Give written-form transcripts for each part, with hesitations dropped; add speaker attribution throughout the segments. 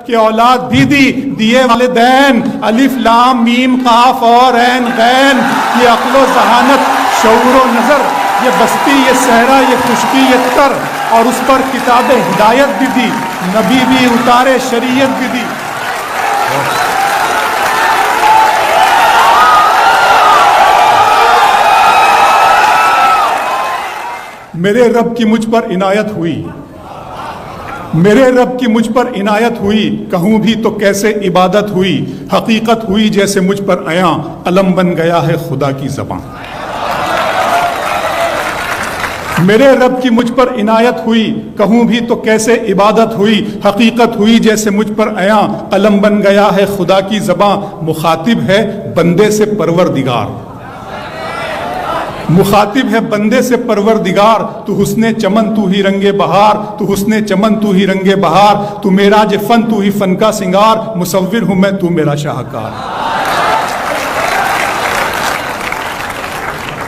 Speaker 1: کہ اولاد بھی دی، دیے والدین، الف لام میم قاف اور عین غین، یہ عقل و ذہانت، شعور و نظر، یہ بستی، یہ صحرا، یہ خشکی، یہ تر، اور اس پر کتاب ہدایت بھی دی، نبی بھی اتارے، شریعت بھی دی۔ میرے رب کی مجھ پر عنایت ہوئی، میرے رب کی مجھ پر عنایت ہوئی، کہوں بھی تو کیسے عبادت ہوئی، حقیقت ہوئی جیسے مجھ پر عیاں، قلم بن گیا ہے خدا کی زبان۔ میرے رب کی مجھ پر عنایت ہوئی، کہوں بھی تو کیسے عبادت ہوئی، حقیقت ہوئی جیسے مجھ پر عیاں، قلم بن گیا ہے خدا کی زبان۔ مخاطب ہے بندے سے پروردگار، مخاطب ہے بندے سے پروردگار، تو حسن چمن تو ہی رنگ بہار، تو حسن چمن تو ہی رنگ بہار، تو معراج فن تو ہی فن کا سنگار، مصور ہوں میں تو میرا شاہکار۔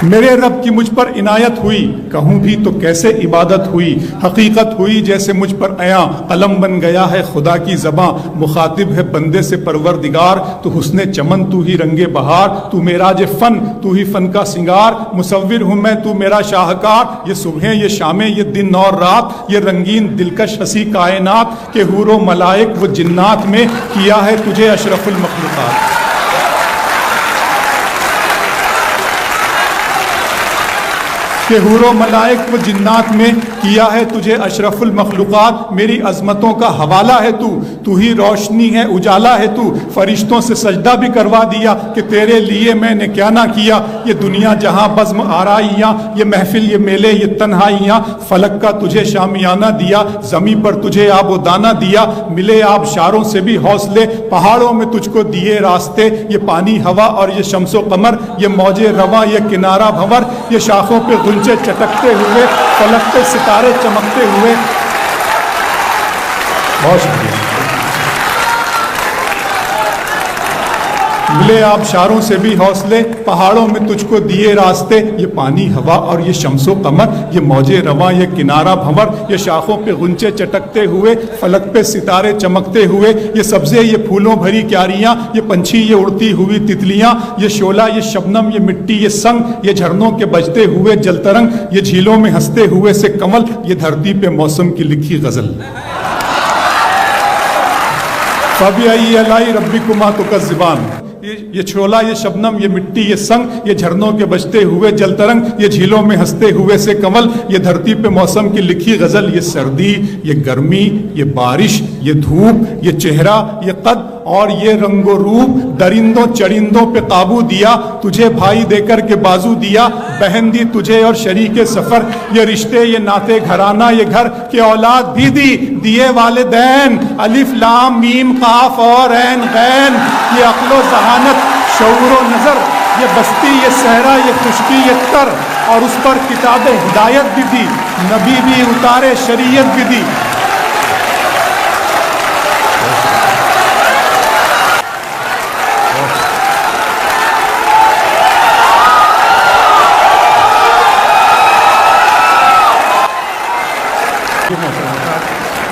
Speaker 1: میرے رب کی مجھ پر عنایت ہوئی، کہوں بھی تو کیسے عبادت ہوئی، حقیقت ہوئی جیسے مجھ پر عیاں، قلم بن گیا ہے خدا کی زباں۔ مخاطب ہے بندے سے پروردگار، تو حسن چمن تو ہی رنگ بہار، تو معراج فن تو ہی فن کا سنگار، مصور ہوں میں تو میرا شاہکار۔ یہ صبحیں، یہ شامیں، یہ دن اور رات، یہ رنگین دلکش ہنسی کائنات، کہ حور و ملائک و جنات میں کیا ہے تجھے اشرف المخلوقات۔ کہ حور و ملائک و جنات میں کیا ہے تجھے اشرف المخلوقات۔ میری عظمتوں کا حوالہ ہے تو ہی روشنی ہے، اجالا ہے تو، فرشتوں سے سجدہ بھی کروا دیا کہ تیرے لیے میں نے کیا نہ کیا۔ یہ دنیا جہاں بزم آرائیاں، یہ محفل، یہ میلے، یہ تنہائیاں، فلک کا تجھے شامیانہ دیا، زمیں پر تجھے آب و دانہ دیا، ملے آبشاروں سے بھی حوصلے، پہاڑوں میں تجھ کو دیے راستے، یہ پانی ہوا اور یہ شمس و قمر، یہ موج رواں، یہ کنارہ بھنور، یہ شاخوں پہ غنچے چٹکتے ہوئے، فلک پہ ستارے چمکتے ہوئے۔ بہت شکریہ۔ ملے آبشاروں سے بھی حوصلے، پہاڑوں میں تجھ کو دیے راستے، یہ پانی ہوا اور یہ شمس و قمر، یہ موج رواں، یہ کنارہ بھنور، یہ شاخوں پہ غنچے چٹکتے ہوئے، فلک پہ ستارے چمکتے ہوئے، یہ سبزے، یہ پھولوں بھری کیاریاں، یہ پنچھی، یہ اڑتی ہوئی تتلیاں، یہ شعلہ، یہ شبنم، یہ مٹی، یہ سنگ، یہ جھرنوں کے بجتے ہوئے جل ترنگ، یہ جھیلوں میں ہنستے ہوئے سے کمل، یہ دھرتی پہ موسم کی لکھی غزل۔ فَبِأَيِّ آلَاءِ رَبِّكُمَا تُكَذِّبَانِ، یہ چھولا، یہ شبنم، یہ مٹی، یہ سنگ، یہ جھرنوں کے بجتے ہوئے جل ترنگ، یہ جھیلوں میں ہنستے ہوئے سے کمل، یہ دھرتی پہ موسم کی لکھی غزل۔ یہ سردی، یہ گرمی، یہ بارش، یہ دھوپ، یہ چہرہ، یہ قد اور یہ رنگ و روپ، درندوں چرندوں پہ قابو دیا، تجھے بھائی دے کر کے بازو دیا، بہن دی تجھے اور شریک سفر، یہ رشتے، یہ ناتے گھرانہ، یہ گھر، کہ اولاد بھی دی، دیے والدین، الف لام میم قاف اور عین غین، یہ عقل و ذہانت، شعور و نظر، یہ بستی، یہ صحرا، یہ خشکی، یہ تر، اور اس پر کتاب ہدایت بھی دی، نبی بھی اتارے، شریعت بھی دی۔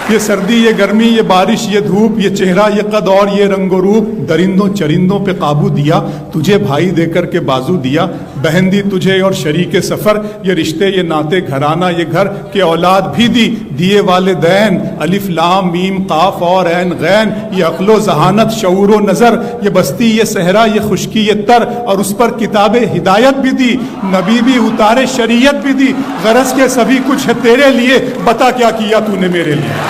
Speaker 1: یہ سردی، یہ گرمی، یہ بارش، یہ دھوپ، یہ چہرہ، یہ قد اور یہ رنگ و روپ، درندوں چرندوں پہ قابو دیا، تجھے بھائی دے کر کے بازو دیا، بہن دی تجھے اور شریک سفر، یہ رشتے، یہ ناتے گھرانہ، یہ گھر، کہ اولاد بھی دی، دیے والدین، الف لام میم قاف اور عین غین، یہ عقل و ذہانت، شعور و نظر، یہ بستی، یہ صحرا، یہ خشکی، یہ تر، اور اس پر کتاب ہدایت بھی دی، نبی بھی اتارے، شریعت بھی دی۔ غرض کے سبھی کچھ ہے تیرے لیے، بتا کیا کیا تو نے میرے لیے۔